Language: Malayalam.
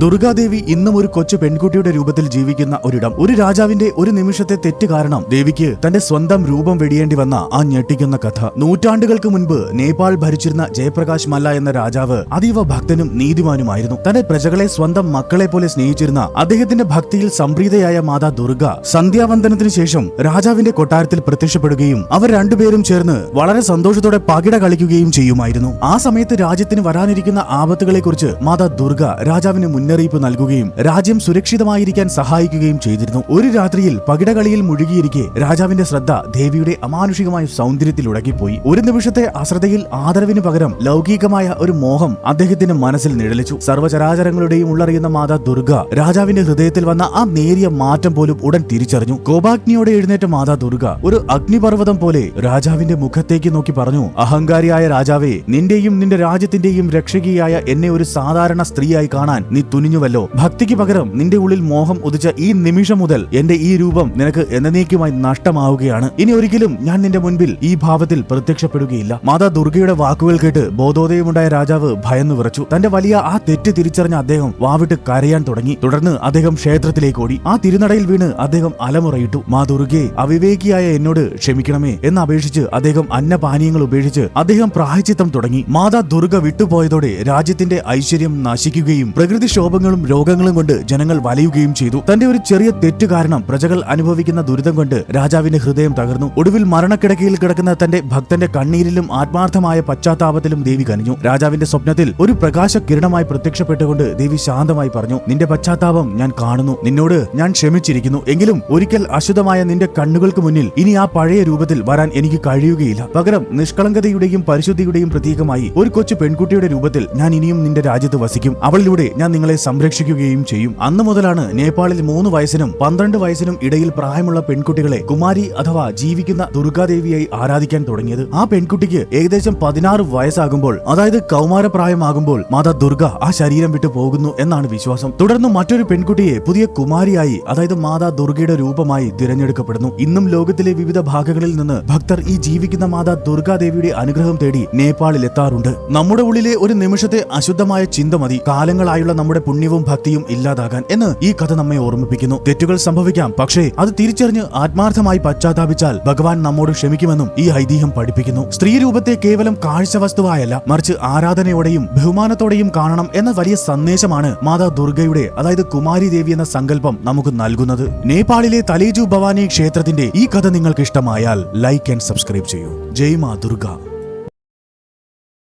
ദുർഗാദേവി ഇന്നും ഒരു കൊച്ചു പെൺകുട്ടിയുടെ രൂപത്തിൽ ജീവിക്കുന്ന ഒരിടം. ഒരു രാജാവിന്റെ ഒരു നിമിഷത്തെ തെറ്റ് കാരണം ദേവിക്ക് തന്റെ സ്വന്തം രൂപം വെടിയേണ്ടി വന്ന ആ ഞെട്ടിക്കുന്ന കഥ. നൂറ്റാണ്ടുകൾക്ക് മുൻപ് നേപ്പാൾ ഭരിച്ചിരുന്ന ജയപ്രകാശ് മല്ല എന്ന രാജാവ് അതീവ ഭക്തനും നീതിമാനുമായിരുന്നു. തന്റെ പ്രജകളെ സ്വന്തം മക്കളെ പോലെ സ്നേഹിച്ചിരുന്ന അദ്ദേഹത്തിന്റെ ഭക്തിയിൽ സംപ്രീതയായ മാതാ ദുർഗ സന്ധ്യാവന്ദനത്തിനു ശേഷം രാജാവിന്റെ കൊട്ടാരത്തിൽ പ്രത്യക്ഷപ്പെടുകയും അവർ രണ്ടുപേരും ചേർന്ന് വളരെ സന്തോഷത്തോടെ പകിട കളിക്കുകയും ചെയ്യുമായിരുന്നു. ആ സമയത്ത് രാജ്യത്തിന് വരാനിരിക്കുന്ന ആപത്തുകളെക്കുറിച്ച് മാതാ ദുർഗ രാജാവിന് മുന്നറിയിപ്പ് നൽകുകയും രാജ്യം സുരക്ഷിതമായിരിക്കാൻ സഹായിക്കുകയും ചെയ്തിരുന്നു. ഒരു രാത്രിയിൽ പകിടകളിയിൽ മുഴുകിയിരിക്കെ രാജാവിന്റെ ശ്രദ്ധ ദേവിയുടെ അമാനുഷികമായ സൗന്ദര്യത്തിൽ ഉടക്കിപ്പോയി. ഒരു നിമിഷത്തെ അശ്രദ്ധയിൽ ആദരവിന് പകരം ലൗകികമായ ഒരു മോഹം അദ്ദേഹത്തിന്റെ മനസ്സിൽ നിഴലിച്ചു. സർവ്വചരാചരങ്ങളുടെയും ഉള്ളറിയുന്ന മാതാ ദുർഗ രാജാവിന്റെ ഹൃദയത്തിൽ വന്ന ആ നേരിയ മാറ്റം പോലും ഉടൻ തിരിച്ചറിഞ്ഞു. കോപാഗ്നിയോടെ എഴുന്നേറ്റ മാതാ ദുർഗ ഒരു അഗ്നിപർവ്വതം പോലെ രാജാവിന്റെ മുഖത്തേക്ക് നോക്കി പറഞ്ഞു, അഹങ്കാരിയായ രാജാവേ, നിന്റെയും നിന്റെ രാജ്യത്തിന്റെയും രക്ഷകിയായ എന്നെ ഒരു സാധാരണ സ്ത്രീയായി കാണാൻ നീ തുനിഞ്ഞുവല്ലോ. ഭക്തിക്ക് പകരം നിന്റെ ഉള്ളിൽ മോഹം ഉദിച്ച ഈ നിമിഷം മുതൽ എന്റെ ഈ രൂപം നിനക്ക് എന്നേക്കുമായി നഷ്ടമാവുകയാണ്. ഇനി ഒരിക്കലും ഞാൻ നിന്റെ മുൻപിൽ ഈ ഭാവത്തിൽ പ്രത്യക്ഷപ്പെടുകയില്ല. മാതാ ദുർഗയുടെ വാക്കുകൾ കേട്ട് ബോധോദയമുണ്ടായ രാജാവ് ഭയന്നു വിറച്ചു. തന്റെ വലിയ ആ തെറ്റ് തിരിച്ചറിഞ്ഞ അദ്ദേഹം വാവിട്ട് കരയാൻ തുടങ്ങി. തുടർന്ന് അദ്ദേഹം ക്ഷേത്രത്തിലേക്ക് ഓടി. ആ തിരുനടയിൽ വീണ് അദ്ദേഹം അലമുറയിട്ടു, മാ ദുർഗേ, അവിവേകിയായ എന്നോട് ക്ഷമിക്കണമേ എന്ന് അപേക്ഷിച്ച് അദ്ദേഹം അന്നപാനീയങ്ങൾ ഉപേക്ഷിച്ച് അദ്ദേഹം പ്രായശ്ചിത്തം തുടങ്ങി. മാതാ ദുർഗ വിട്ടുപോയതോടെ രാജ്യത്തിന്റെ ഐശ്വര്യം നശിക്കുകയും പ്രകൃതിക്ഷോഭങ്ങളും രോഗങ്ങളും കൊണ്ട് ജനങ്ങൾ വലയുകയും ചെയ്തു. തന്റെ ഒരു ചെറിയ തെറ്റ് കാരണം പ്രജകൾ അനുഭവിക്കുന്ന ദുരിതം കൊണ്ട് രാജാവിന്റെ ഹൃദയം തകർന്നു. ഒടുവിൽ മരണക്കിടക്കയിൽ കിടക്കുന്ന തന്റെ ഭക്തന്റെ കണ്ണീരിലും ആത്മാർത്ഥമായ പശ്ചാത്താപത്തിലും ദേവി കനിഞ്ഞു. രാജാവിന്റെ സ്വപ്നത്തിൽ ഒരു പ്രകാശ കിരണമായി പ്രത്യക്ഷപ്പെട്ടുകൊണ്ട് ദേവി ശാന്തമായി പറഞ്ഞു, നിന്റെ പശ്ചാത്താപം ഞാൻ കാണുന്നു. നിന്നോട് ഞാൻ ക്ഷമിച്ചിരിക്കുന്നു. എങ്കിലും ഒരിക്കൽ അശുദ്ധമായ നിന്റെ കണ്ണുകൾക്ക് മുന്നിൽ ഇനി ആ പഴയ രൂപത്തിൽ വരാൻ എനിക്ക് കഴിയുകയില്ല. പകരം നിഷ്കളങ്കതയുടെയും പരിശുദ്ധിയുടെയും പ്രതീകമായി ഒരു കൊച്ചു പെൺകുട്ടിയുടെ രൂപത്തിൽ ഞാൻ ഇനിയും നിന്റെ രാജ്യത്ത് വസിക്കും. അവളിലൂടെ ഞാൻ നിങ്ങളെ സംരക്ഷിക്കുകയും ചെയ്യും. അന്നു മുതലാണ് നേപ്പാളിൽ 3 വയസ്സിനും 12 വയസ്സിനും ഇടയിൽ പ്രായമുള്ള പെൺകുട്ടികളെ കുമാരി അഥവാ ജീവിക്കുന്ന ദുർഗാദേവിയായി ആരാധിക്കാൻ തുടങ്ങിയത്. ആ പെൺകുട്ടിക്ക് ഏകദേശം 16 വയസ്സാകുമ്പോൾ, അതായത് കൗമാരപ്രായമാകുമ്പോൾ മാതാ ദുർഗ ആ ശരീരം വിട്ടു പോകുന്നു എന്നാണ് വിശ്വാസം. തുടർന്ന് മറ്റൊരു പെൺകുട്ടിയെ പുതിയ കുമാരിയായി, അതായത് മാതാ ദുർഗയുടെ രൂപമായി തിരഞ്ഞെടുക്കപ്പെടുന്നു. ഇന്നും ലോകത്തിലെ വിവിധ ഭാഗങ്ങളിൽ നിന്ന് ഭക്തർ ഈ ജീവിക്കുന്ന മാതാ ദുർഗാദേവിയുടെ അനുഗ്രഹം തേടി നേപ്പാളിൽ എത്താറുണ്ട്. നമ്മുടെ ഉള്ളിലെ ഒരു നിമിഷത്തെ അശുദ്ധമായ ചിന്ത മതി കാലങ്ങളായുള്ള നമ്മുടെ പുണ്യവും ഭക്തിയും ഇല്ലാതാകാൻ എന്ന് ഈ കഥ നമ്മെ ഓർമ്മിപ്പിക്കുന്നു. തെറ്റുകൾ സംഭവിക്കാം, പക്ഷേ അത് തിരിച്ചറിഞ്ഞ് ആത്മാർത്ഥമായി പശ്ചാത്താപിച്ചാൽ ഭഗവാൻ നമ്മോട് ക്ഷമിക്കുമെന്നും ഈ ഐതിഹ്യം പഠിപ്പിക്കുന്നു. സ്ത്രീ രൂപത്തെ കേവലം കാഴ്ച വസ്തുവായല്ല, മറിച്ച് ആരാധനയോടെയും ബഹുമാനത്തോടെയും കാണണം എന്ന വലിയ സന്ദേശമാണ് മാതാ ദുർഗയുടെ, അതായത് കുമാരി ദേവി എന്ന സങ്കല്പം നമുക്ക് നൽകുന്നത്. നേപ്പാളിലെ തലേജു ഭവാനി ക്ഷേത്രത്തിന്റെ ഈ കഥ നിങ്ങൾക്ക് ഇഷ്ടമായാൽ ലൈക്ക് ആൻഡ് സബ്സ്ക്രൈബ് ചെയ്യൂ. ജയ് മാ ദുർഗ.